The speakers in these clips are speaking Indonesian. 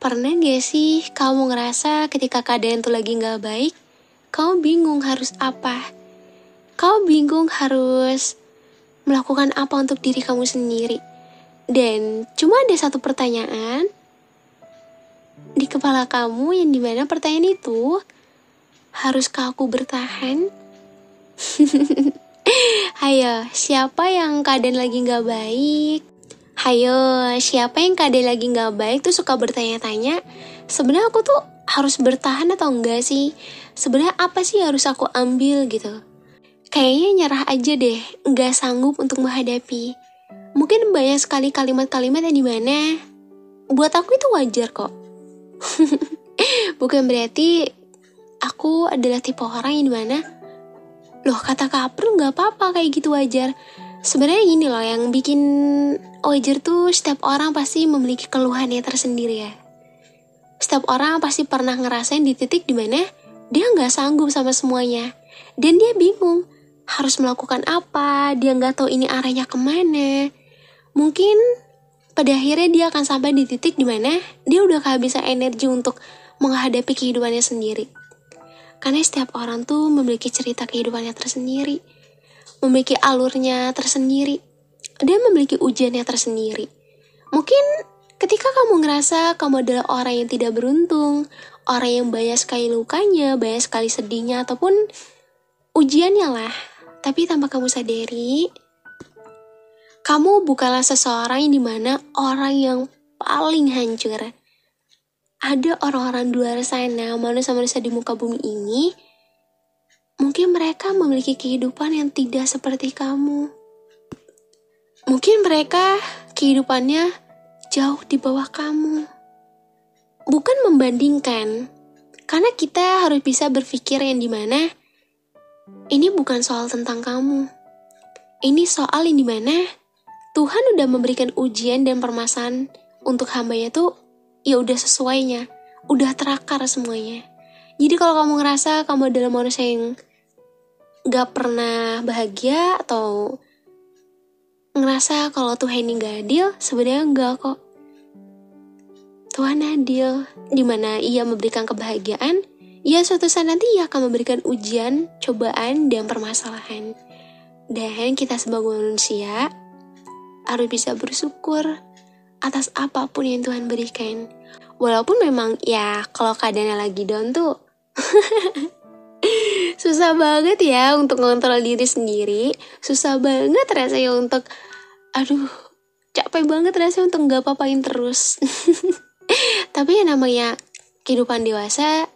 Pernah gak sih kamu ngerasa ketika keadaan tuh lagi gak baik, kamu bingung harus apa? Kamu bingung harus melakukan apa untuk diri kamu sendiri. Dan cuma ada satu pertanyaan di kepala kamu yang dimana pertanyaan itu, haruskah aku bertahan? Hayo, siapa yang keadaan lagi gak baik? Hayo, siapa yang keadaan lagi gak baik tuh suka bertanya-tanya, sebenarnya aku tuh harus bertahan atau enggak sih? Sebenarnya apa sih harus aku ambil gitu? Kayaknya nyerah aja deh, gak sanggup untuk menghadapi. Mungkin banyak sekali kalimat-kalimat yang dimana buat aku itu wajar kok. Bukan berarti aku adalah tipe orang yang dimana, loh kata kapril gak apa-apa kayak gitu wajar. Sebenarnya gini loh, yang bikin wajar tuh setiap orang pasti memiliki keluhannya tersendiri ya. Setiap orang pasti pernah ngerasain di titik dimana dia gak sanggup sama semuanya. Dan dia bingung harus melakukan apa, dia gak tahu ini arahnya kemana. Mungkin pada akhirnya dia akan sampai di titik dimana dia udah kehabisan energi untuk menghadapi kehidupannya sendiri. Karena setiap orang tuh memiliki cerita kehidupannya tersendiri, memiliki alurnya tersendiri, dan memiliki ujiannya tersendiri. Mungkin ketika kamu ngerasa kamu adalah orang yang tidak beruntung, orang yang banyak sekali lukanya, banyak sekali sedihnya, ataupun ujiannya lah, tapi tanpa kamu sadari, kamu bukanlah seseorang yang dimana orang yang paling hancur. Ada orang-orang di luar sana, manusia-manusia di muka bumi ini, mungkin mereka memiliki kehidupan yang tidak seperti kamu. Mungkin mereka kehidupannya jauh di bawah kamu. Bukan membandingkan, karena kita harus bisa berpikir yang dimana ini bukan soal tentang kamu. Ini soal yang dimana Tuhan udah memberikan ujian dan permasalahan untuk hambanya tuh ya udah sesuainya, udah terakar semuanya. Jadi kalau kamu ngerasa kamu adalah manusia yang gak pernah bahagia atau ngerasa kalau Tuhan ini gak adil, sebenarnya enggak kok. Tuhan adil, dimana ia memberikan kebahagiaan, ia suatu saat nanti ia akan memberikan ujian, cobaan, dan permasalahan. Dan kita sebagai manusia harus bisa bersyukur atas apapun yang Tuhan berikan. Walaupun memang ya kalau keadaannya lagi down tuh susah banget ya untuk ngontrol diri sendiri. Susah banget rasanya untuk capek banget rasanya untuk gak apa-apain terus. Tapi yang namanya kehidupan dewasa,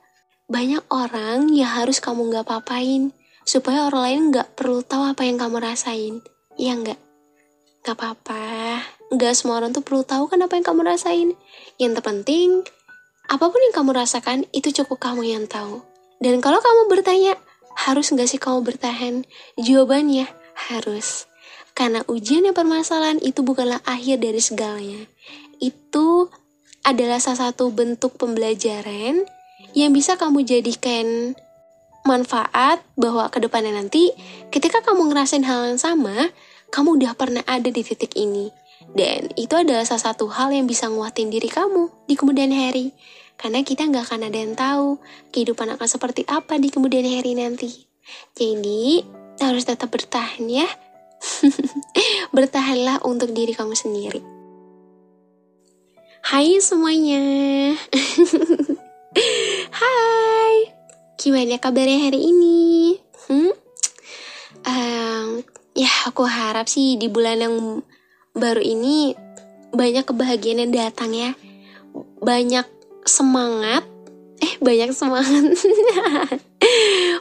banyak orang yang harus kamu gak apa-apain supaya orang lain gak perlu tahu apa yang kamu rasain. Iya gak? Gak apa-apa, gak semua orang tuh perlu tahu kan apa yang kamu rasain. Yang terpenting, apapun yang kamu rasakan, itu cukup kamu yang tahu. Dan kalau kamu bertanya, harus gak sih kamu bertahan? Jawabannya, harus. Karena ujian dan permasalahan itu bukanlah akhir dari segalanya. Itu adalah salah satu bentuk pembelajaran yang bisa kamu jadikan manfaat bahwa ke depannya nanti, ketika kamu ngerasain hal yang sama, kamu udah pernah ada di titik ini. Dan itu adalah salah satu hal yang bisa nguatin diri kamu di kemudian hari. Karena kita gak akan ada yang tahu kehidupan akan seperti apa di kemudian hari nanti. Jadi, harus tetap bertahan ya. Bertahanlah untuk diri kamu sendiri. Hai semuanya. Hai, gimana kabarnya hari ini? Ya aku harap sih di bulan yang baru ini banyak kebahagiaan yang datang ya. Banyak semangat.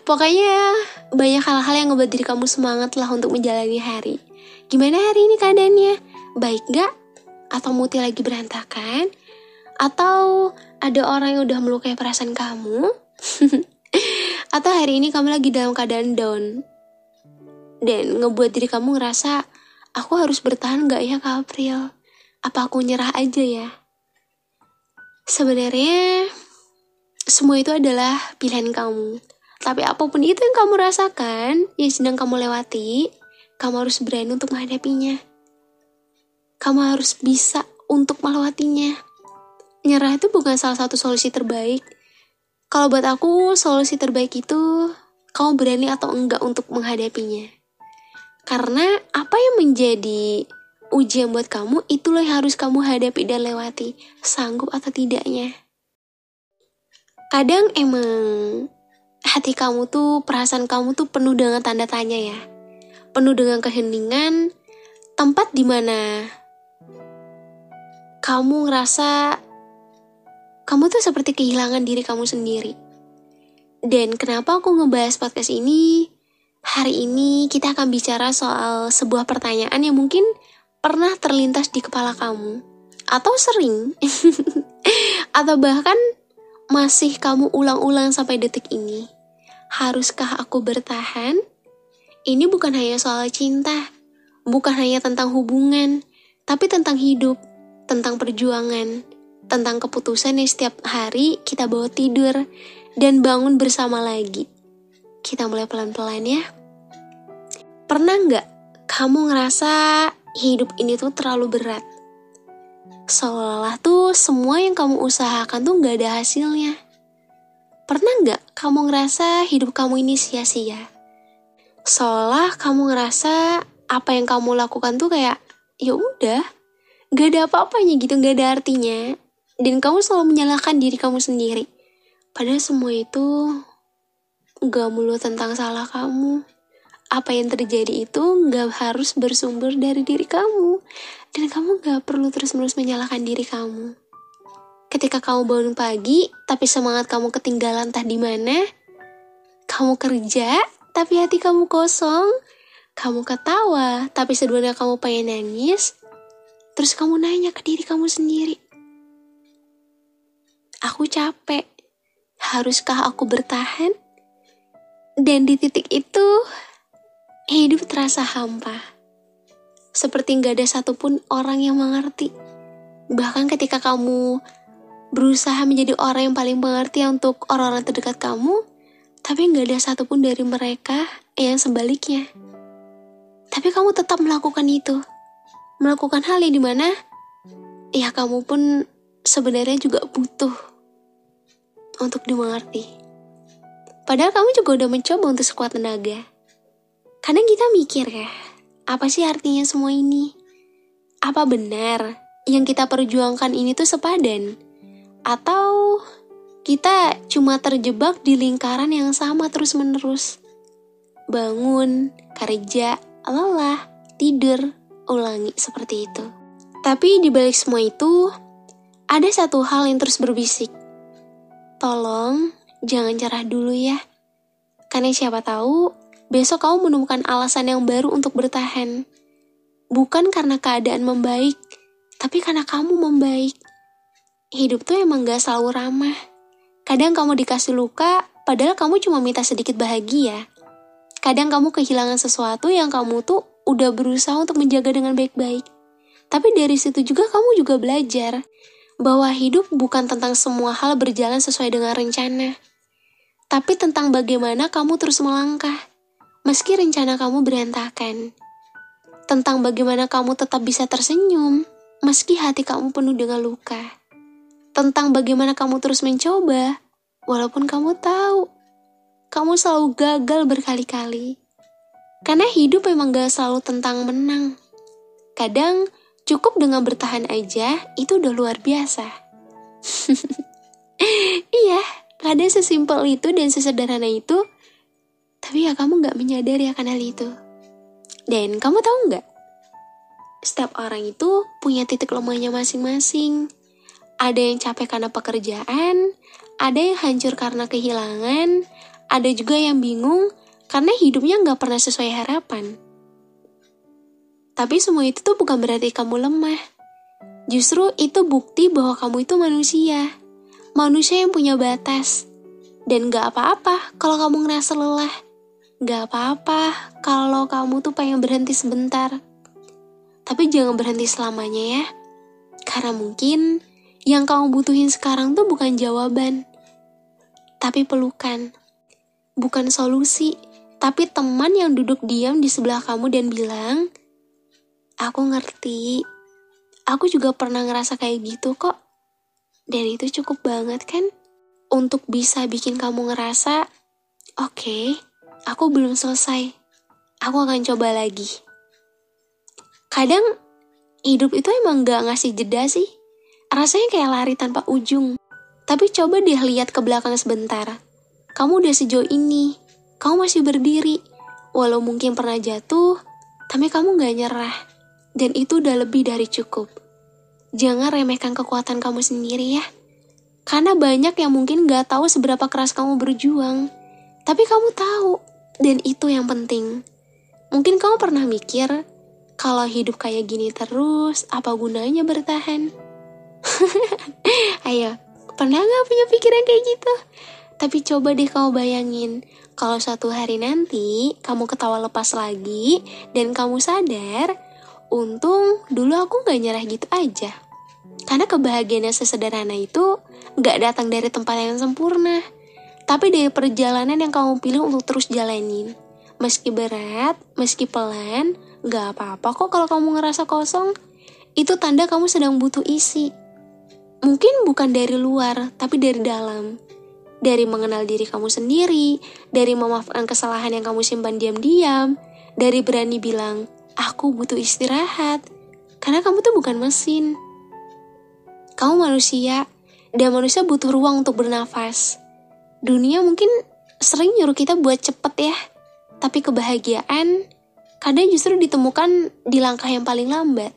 Pokoknya banyak hal-hal yang ngebuat diri kamu semangat lah untuk menjalani hari. Gimana hari ini keadaannya? Baik gak? Atau moodnya lagi berantakan? Atau ada orang yang udah melukai perasaan kamu? Atau hari ini kamu lagi dalam keadaan down dan ngebuat diri kamu ngerasa, aku harus bertahan gak ya Kak April? Apa aku nyerah aja ya? Sebenarnya semua itu adalah pilihan kamu. Tapi apapun itu yang kamu rasakan, yang sedang kamu lewati, kamu harus berani untuk menghadapinya. Kamu harus bisa untuk melewatinya. nyerah itu bukan salah satu solusi terbaik. Kalau buat aku, solusi terbaik itu kamu berani atau enggak untuk menghadapinya. Karena apa yang menjadi ujian buat kamu, itulah yang harus kamu hadapi dan lewati, sanggup atau tidaknya. Kadang emang hati kamu tuh, perasaan kamu tuh penuh dengan tanda tanya ya. Penuh dengan keheningan, tempat dimana kamu ngerasa kamu tuh seperti kehilangan diri kamu sendiri. Dan kenapa aku ngebahas podcast ini? Hari ini kita akan bicara soal sebuah pertanyaan yang mungkin pernah terlintas di kepala kamu. Atau sering. Atau bahkan masih kamu ulang-ulang sampai detik ini. Haruskah aku bertahan? Ini bukan hanya soal cinta. Bukan hanya tentang hubungan. Tapi tentang hidup. Tentang perjuangan. Tentang keputusan yang setiap hari kita bawa tidur dan bangun bersama lagi. Kita mulai pelan-pelan ya. Pernah nggak kamu ngerasa hidup ini tuh terlalu berat? Seolah-olah tuh semua yang kamu usahakan tuh nggak ada hasilnya. Pernah nggak kamu ngerasa hidup kamu ini sia-sia? Seolah kamu ngerasa apa yang kamu lakukan tuh kayak ya udah, nggak ada apa-apanya gitu, nggak ada artinya. Dan kamu selalu menyalahkan diri kamu sendiri. Padahal semua itu gak melulu tentang salah kamu. Apa yang terjadi itu gak harus bersumber dari diri kamu. Dan kamu gak perlu terus-menerus menyalahkan diri kamu. Ketika kamu bangun pagi, tapi semangat kamu ketinggalan entah di mana. Kamu kerja, tapi hati kamu kosong. Kamu ketawa, tapi sebenarnya kamu pengen nangis. Terus kamu nanya ke diri kamu sendiri. Aku capek. Haruskah aku bertahan? Dan di titik itu, hidup terasa hampa. Seperti gak ada satupun orang yang mengerti. Bahkan ketika kamu berusaha menjadi orang yang paling pengertian untuk orang-orang terdekat kamu, tapi gak ada satupun dari mereka yang sebaliknya. Tapi kamu tetap melakukan itu. Melakukan hal yang dimana, ya kamu pun sebenarnya juga butuh untuk dimengerti. Padahal kamu juga udah mencoba untuk sekuat tenaga. Kadang kita mikir ya, apa sih artinya semua ini? Apa benar yang kita perjuangkan ini tuh sepadan? Atau kita cuma terjebak di lingkaran yang sama terus-menerus? Bangun, kerja, lelah, tidur, ulangi seperti itu. Tapi di balik semua itu, ada satu hal yang terus berbisik. Tolong, jangan cerah dulu ya. Karena siapa tahu, besok kamu menemukan alasan yang baru untuk bertahan. Bukan karena keadaan membaik, tapi karena kamu membaik. Hidup tuh emang gak selalu ramah. Kadang kamu dikasih luka, padahal kamu cuma minta sedikit bahagia. Kadang kamu kehilangan sesuatu yang kamu tuh udah berusaha untuk menjaga dengan baik-baik. Tapi dari situ juga kamu juga belajar bahwa hidup bukan tentang semua hal berjalan sesuai dengan rencana, tapi tentang bagaimana kamu terus melangkah, meski rencana kamu berantakan. Tentang bagaimana kamu tetap bisa tersenyum, meski hati kamu penuh dengan luka. Tentang bagaimana kamu terus mencoba, walaupun kamu tahu, kamu selalu gagal berkali-kali. Karena hidup memang gak selalu tentang menang. Kadang, cukup dengan bertahan aja, itu udah luar biasa. Iya, kadang sesimpel itu dan sesederhana itu, tapi ya kamu gak menyadari akan hal itu. Dan kamu tahu gak? Setiap orang itu punya titik lemahnya masing-masing. Ada yang capek karena pekerjaan, ada yang hancur karena kehilangan, ada juga yang bingung karena hidupnya gak pernah sesuai harapan. Tapi semua itu tuh bukan berarti kamu lemah. Justru itu bukti bahwa kamu itu manusia. Manusia yang punya batas. Dan gak apa-apa kalau kamu ngerasa lelah. Gak apa-apa kalau kamu tuh pengen berhenti sebentar. Tapi jangan berhenti selamanya ya. Karena mungkin yang kamu butuhin sekarang tuh bukan jawaban, tapi pelukan. Bukan solusi, tapi teman yang duduk diam di sebelah kamu dan bilang, aku ngerti, aku juga pernah ngerasa kayak gitu kok. Dan itu cukup banget kan? Untuk bisa bikin kamu ngerasa, oke, aku belum selesai. Aku akan coba lagi. Kadang hidup itu emang gak ngasih jeda sih. Rasanya kayak lari tanpa ujung. Tapi coba deh lihat ke belakang sebentar. Kamu udah sejauh ini. Kamu masih berdiri. Walau mungkin pernah jatuh, tapi kamu gak nyerah. Dan itu udah lebih dari cukup. Jangan remehkan kekuatan kamu sendiri ya. Karena banyak yang mungkin gak tahu seberapa keras kamu berjuang. Tapi kamu tahu. Dan itu yang penting. Mungkin kamu pernah mikir, kalau hidup kayak gini terus, apa gunanya bertahan? Ayo, pernah gak punya pikiran kayak gitu? Tapi coba deh kamu bayangin, kalau suatu hari nanti kamu ketawa lepas lagi dan kamu sadar, untung dulu aku gak nyerah gitu aja. Karena kebahagiaan yang sesederhana itu gak datang dari tempat yang sempurna, tapi dari perjalanan yang kamu pilih untuk terus jalanin. Meski berat, meski pelan, gak apa-apa kok kalau kamu ngerasa kosong. Itu tanda kamu sedang butuh isi. Mungkin bukan dari luar, tapi dari dalam. Dari mengenal diri kamu sendiri, dari memaafkan kesalahan yang kamu simpan diam-diam, dari berani bilang, aku butuh istirahat. Karena kamu tuh bukan mesin. Kamu manusia, dan manusia butuh ruang untuk bernafas. Dunia mungkin sering nyuruh kita buat cepet ya, tapi kebahagiaan kadang justru ditemukan di langkah yang paling lambat.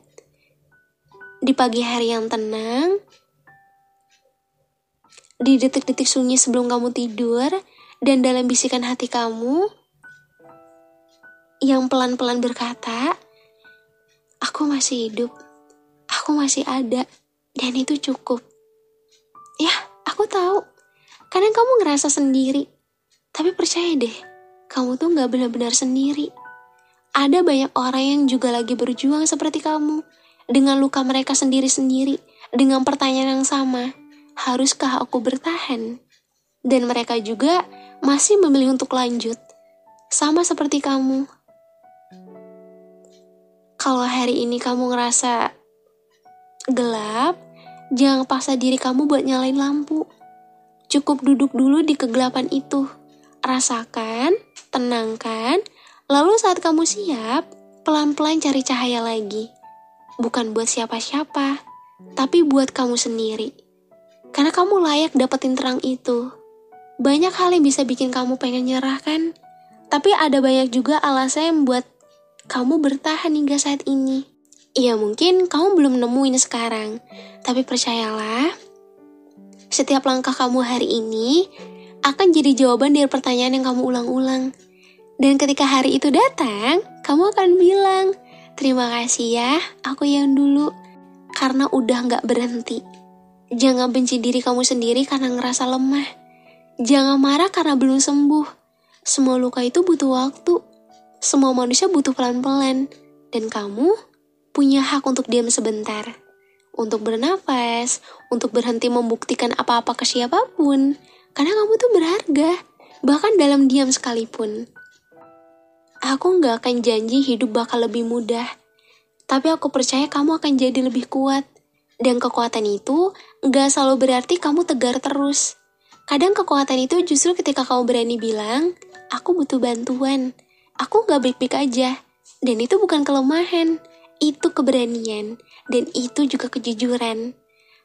Di pagi hari yang tenang, di detik-detik sunyi sebelum kamu tidur, dan dalam bisikan hati kamu yang pelan-pelan berkata, aku masih hidup, aku masih ada, dan itu cukup. Ya, aku tahu, kadang kamu ngerasa sendiri, tapi percaya deh, kamu tuh gak benar-benar sendiri. Ada banyak orang yang juga lagi berjuang seperti kamu, dengan luka mereka sendiri-sendiri, dengan pertanyaan yang sama, haruskah aku bertahan? Dan mereka juga masih memilih untuk lanjut, sama seperti kamu. Kalau hari ini kamu ngerasa gelap, jangan paksa diri kamu buat nyalain lampu. Cukup duduk dulu di kegelapan itu, rasakan, tenangkan, lalu saat kamu siap, pelan-pelan cari cahaya lagi. Bukan buat siapa-siapa, tapi buat kamu sendiri. Karena kamu layak dapetin terang itu. Banyak hal yang bisa bikin kamu pengen nyerah kan? Tapi ada banyak juga alasan yang membuat kamu bertahan hingga saat ini. Ya mungkin kamu belum nemuin sekarang. Tapi percayalah, setiap langkah kamu hari ini akan jadi jawaban dari pertanyaan yang kamu ulang-ulang. Dan ketika hari itu datang, kamu akan bilang, terima kasih ya, aku yang dulu. Karena udah gak berhenti. Jangan benci diri kamu sendiri karena ngerasa lemah. Jangan marah karena belum sembuh. Semua luka itu butuh waktu. Semua manusia butuh pelan-pelan. Dan kamu punya hak untuk diam sebentar. Untuk bernafas, untuk berhenti membuktikan apa-apa ke siapapun. Karena kamu tuh berharga. Bahkan dalam diam sekalipun. Aku gak akan janji hidup bakal lebih mudah. Tapi aku percaya kamu akan jadi lebih kuat. Dan kekuatan itu gak selalu berarti kamu tegar terus. Kadang kekuatan itu justru ketika kamu berani bilang, aku butuh bantuan. Aku gak baik-baik aja. Dan itu bukan kelemahan. Itu keberanian. Dan itu juga kejujuran.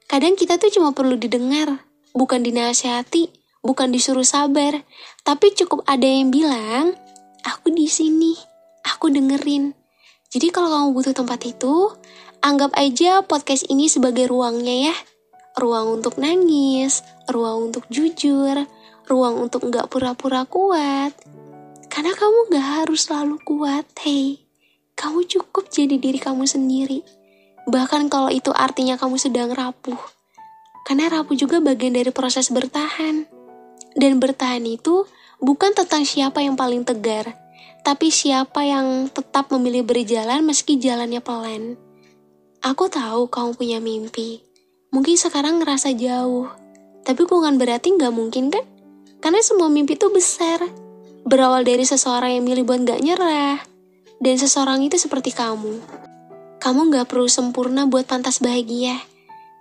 Kadang kita tuh cuma perlu didengar. Bukan dinasihati. Bukan disuruh sabar. Tapi cukup ada yang bilang, aku di sini. Aku dengerin. Jadi kalau kamu butuh tempat itu, anggap aja podcast ini sebagai ruangnya ya. Ruang untuk nangis, ruang untuk jujur, ruang untuk gak pura-pura kuat. Karena kamu gak harus selalu kuat, hey. Kamu cukup jadi diri kamu sendiri. Bahkan kalau itu artinya kamu sedang rapuh. Karena rapuh juga bagian dari proses bertahan. Dan bertahan itu bukan tentang siapa yang paling tegar, tapi siapa yang tetap memilih berjalan meski jalannya pelan. Aku tahu kamu punya mimpi. Mungkin sekarang ngerasa jauh. Tapi bukan berarti gak mungkin kan? Karena semua mimpi itu besar. Berawal dari seseorang yang milih buat gak nyerah. Dan seseorang itu seperti kamu. Kamu gak perlu sempurna buat pantas bahagia.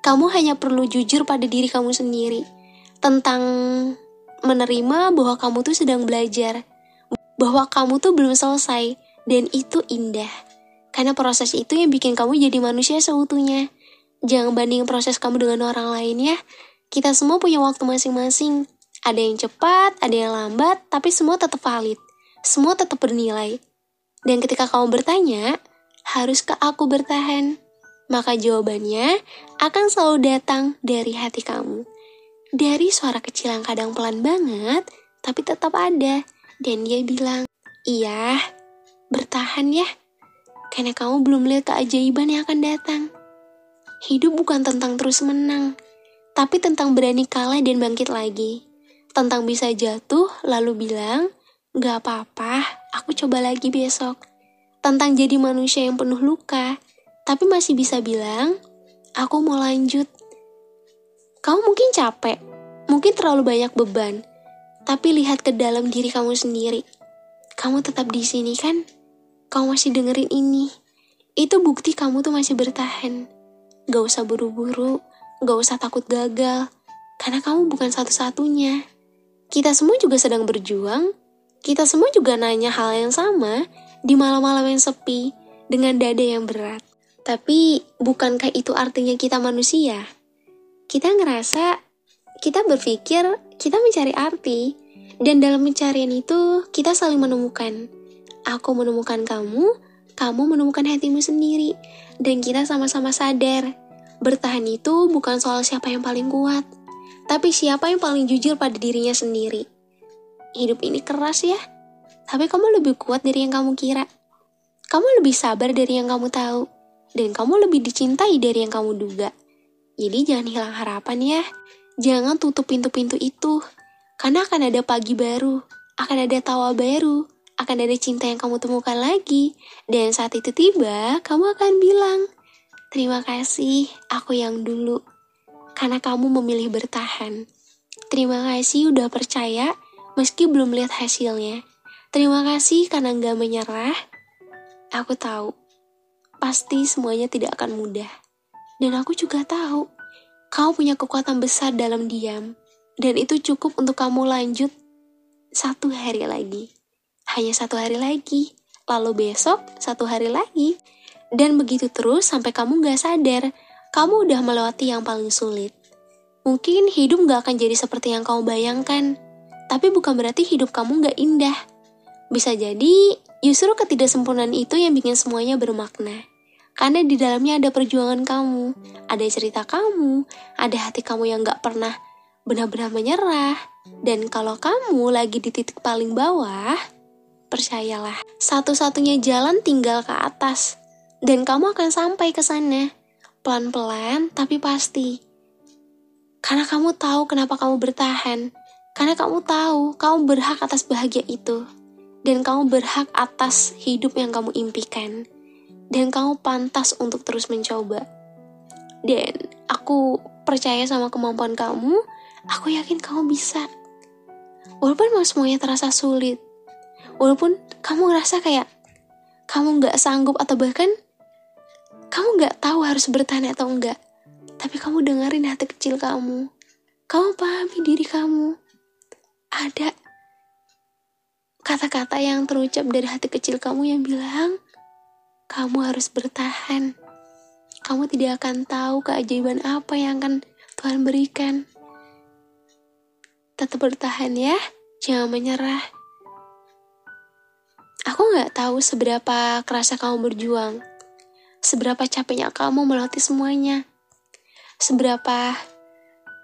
Kamu hanya perlu jujur pada diri kamu sendiri tentang menerima bahwa kamu tuh sedang belajar, bahwa kamu tuh belum selesai, dan itu indah. Karena proses itu yang bikin kamu jadi manusia seutuhnya. Jangan bandingin proses kamu dengan orang lain ya. Kita semua punya waktu masing-masing. Ada yang cepat, ada yang lambat, tapi semua tetap valid. Semua tetap bernilai. Dan ketika kamu bertanya, haruskah aku bertahan? Maka jawabannya akan selalu datang dari hati kamu. Dari suara kecil yang kadang pelan banget, tapi tetap ada. Dan dia bilang, iya, bertahan ya. Karena kamu belum lihat keajaiban yang akan datang. Hidup bukan tentang terus menang, tapi tentang berani kalah dan bangkit lagi. Tentang bisa jatuh lalu bilang, gak apa-apa, aku coba lagi besok. Tentang jadi manusia yang penuh luka, tapi masih bisa bilang, aku mau lanjut. Kamu mungkin capek, mungkin terlalu banyak beban, tapi lihat ke dalam diri kamu sendiri. Kamu tetap di sini kan? Kamu masih dengerin ini. Itu bukti kamu tuh masih bertahan. Gak usah buru-buru, gak usah takut gagal, karena kamu bukan satu-satunya. Kita semua juga sedang berjuang, kita semua juga nanya hal yang sama di malam-malam yang sepi, dengan dada yang berat. Tapi bukankah itu artinya kita manusia? Kita ngerasa, kita berpikir, kita mencari arti, dan dalam pencarian itu kita saling menemukan. Aku menemukan kamu menemukan hatimu sendiri, dan kita sama-sama sadar, bertahan itu bukan soal siapa yang paling kuat, tapi siapa yang paling jujur pada dirinya sendiri. Hidup ini keras ya, tapi kamu lebih kuat dari yang kamu kira. Kamu lebih sabar dari yang kamu tahu, dan kamu lebih dicintai dari yang kamu duga. Jadi jangan hilang harapan ya, jangan tutup pintu-pintu itu, karena akan ada pagi baru, akan ada tawa baru, akan ada cinta yang kamu temukan lagi. Dan saat itu tiba, kamu akan bilang, terima kasih aku yang dulu, karena kamu memilih bertahan. Terima kasih udah percaya, meski belum lihat hasilnya. Terima kasih karena gak menyerah. Aku tahu, pasti semuanya tidak akan mudah. Dan aku juga tahu, kamu punya kekuatan besar dalam diam. Dan itu cukup untuk kamu lanjut 1 hari lagi. Hanya 1 hari lagi, lalu besok 1 hari lagi. Dan begitu terus sampai kamu gak sadar, kamu udah melewati yang paling sulit. Mungkin hidup gak akan jadi seperti yang kamu bayangkan, tapi bukan berarti hidup kamu gak indah. Bisa jadi, justru ketidaksempurnaan itu yang bikin semuanya bermakna. Karena di dalamnya ada perjuangan kamu, ada cerita kamu, ada hati kamu yang gak pernah benar-benar menyerah. Dan kalau kamu lagi di titik paling bawah, percayalah, satu-satunya jalan tinggal ke atas. Dan kamu akan sampai ke sana, pelan-pelan tapi pasti. Karena kamu tahu kenapa kamu bertahan. Karena kamu tahu kamu berhak atas bahagia itu. Dan kamu berhak atas hidup yang kamu impikan. Dan kamu pantas untuk terus mencoba. Dan aku percaya sama kemampuan kamu. Aku yakin kamu bisa. Walaupun memang semuanya terasa sulit. Walaupun kamu ngerasa kayak kamu gak sanggup atau bahkan kamu gak tahu harus bertahan atau enggak. Tapi kamu dengerin hati kecil kamu. Kamu pahami diri kamu. Ada kata-kata yang terucap dari hati kecil kamu yang bilang, kamu harus bertahan. Kamu tidak akan tahu keajaiban apa yang akan Tuhan berikan. Tetap bertahan ya, jangan menyerah. Aku gak tahu seberapa kerasa kamu berjuang, seberapa capeknya kamu melewati semuanya, seberapa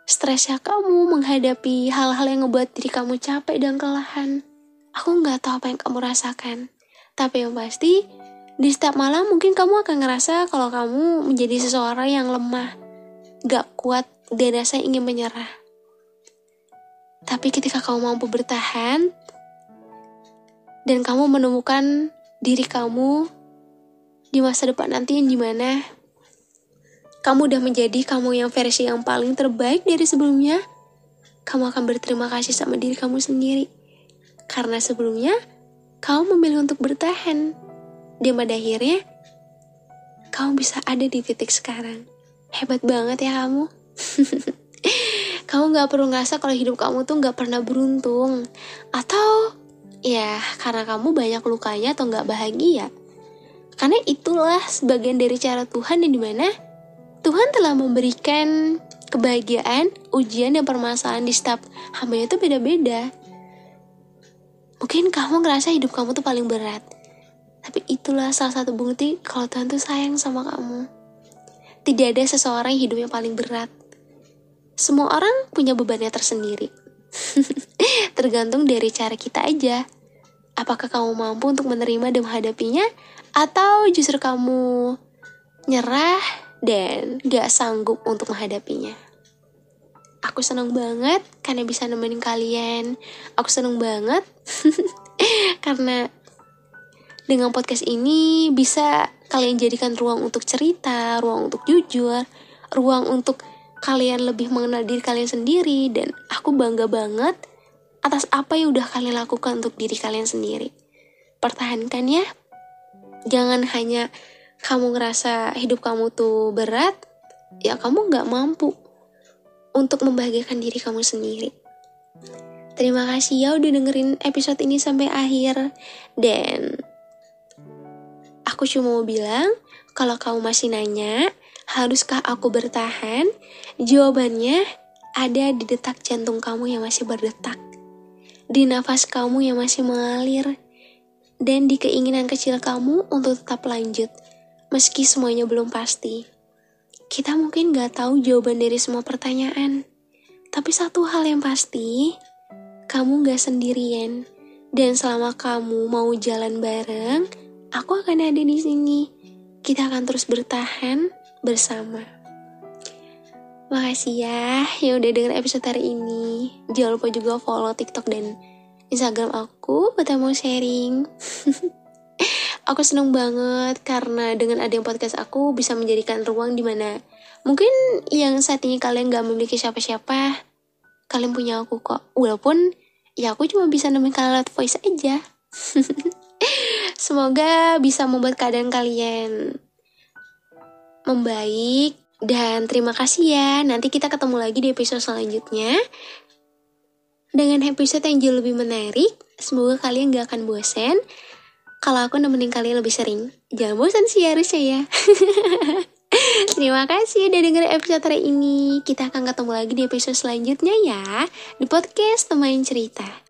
stresnya kamu menghadapi hal-hal yang ngebuat diri kamu capek dan kelelahan. Aku gak tahu apa yang kamu rasakan, tapi yang pasti, di setiap malam mungkin kamu akan ngerasa kalau kamu menjadi seseorang yang lemah, gak kuat, dan rasa ingin menyerah. Tapi ketika kamu mampu bertahan, dan kamu menemukan diri kamu di masa depan nanti yang dimana kamu udah menjadi kamu yang versi yang paling terbaik dari sebelumnya, kamu akan berterima kasih sama diri kamu sendiri. Karena sebelumnya, kamu memilih untuk bertahan. Dan pada akhirnya, kamu bisa ada di titik sekarang. Hebat banget ya kamu. Kamu gak perlu ngerasa kalau hidup kamu tuh gak pernah beruntung. Atau ya karena kamu banyak lukanya atau gak bahagia. Karena itulah sebagian dari cara Tuhan, yang dimana Tuhan telah memberikan kebahagiaan, ujian, dan permasalahan di setiap hambanya itu beda-beda. Mungkin kamu ngerasa hidup kamu tuh paling berat, tapi itulah salah satu bukti kalau Tuhan tuh sayang sama kamu. Tidak ada seseorang yang hidupnya paling berat. Semua orang punya bebannya tersendiri. Tergantung dari cara kita aja. Apakah kamu mampu untuk menerima dan menghadapinya, atau justru kamu nyerah dan gak sanggup untuk menghadapinya. Aku seneng banget karena bisa nemenin kalian. Aku seneng banget karena dengan podcast ini bisa kalian jadikan ruang untuk cerita, ruang untuk jujur, ruang untuk kalian lebih mengenal diri kalian sendiri. Dan aku bangga banget atas apa yang udah kalian lakukan untuk diri kalian sendiri. Pertahankan ya. Jangan hanya kamu ngerasa hidup kamu tuh berat, ya kamu gak mampu untuk membahagiakan diri kamu sendiri. Terima kasih ya udah dengerin episode ini sampai akhir. Dan aku cuma mau bilang, kalau kamu masih nanya, haruskah aku bertahan? Jawabannya ada di detak jantung kamu yang masih berdetak, di nafas kamu yang masih mengalir, dan di keinginan kecil kamu untuk tetap lanjut, meski semuanya belum pasti. Kita mungkin gak tahu jawaban dari semua pertanyaan, tapi satu hal yang pasti, kamu gak sendirian. Dan selama kamu mau jalan bareng, aku akan ada di sini. Kita akan terus bertahan bersama. Makasih ya yang udah denger episode hari ini. Jangan lupa juga follow TikTok dan Instagram aku buat mau sharing. Aku seneng banget karena dengan adanya podcast aku bisa menjadikan ruang dimana mungkin yang saat ini kalian gak memiliki siapa-siapa, kalian punya aku kok. Walaupun ya aku cuma bisa nemenin kalian lewat voice aja. Semoga bisa membuat keadaan kalian membaik. Dan terima kasih ya. Nanti kita ketemu lagi di episode selanjutnya dengan episode yang jauh lebih menarik. Semoga kalian gak akan bosan kalau aku nemenin kalian lebih sering. Jangan bosan sih harusnya ya. Terima kasih udah denger episode hari ini. Kita akan ketemu lagi di episode selanjutnya ya, di podcast Teman Cerita.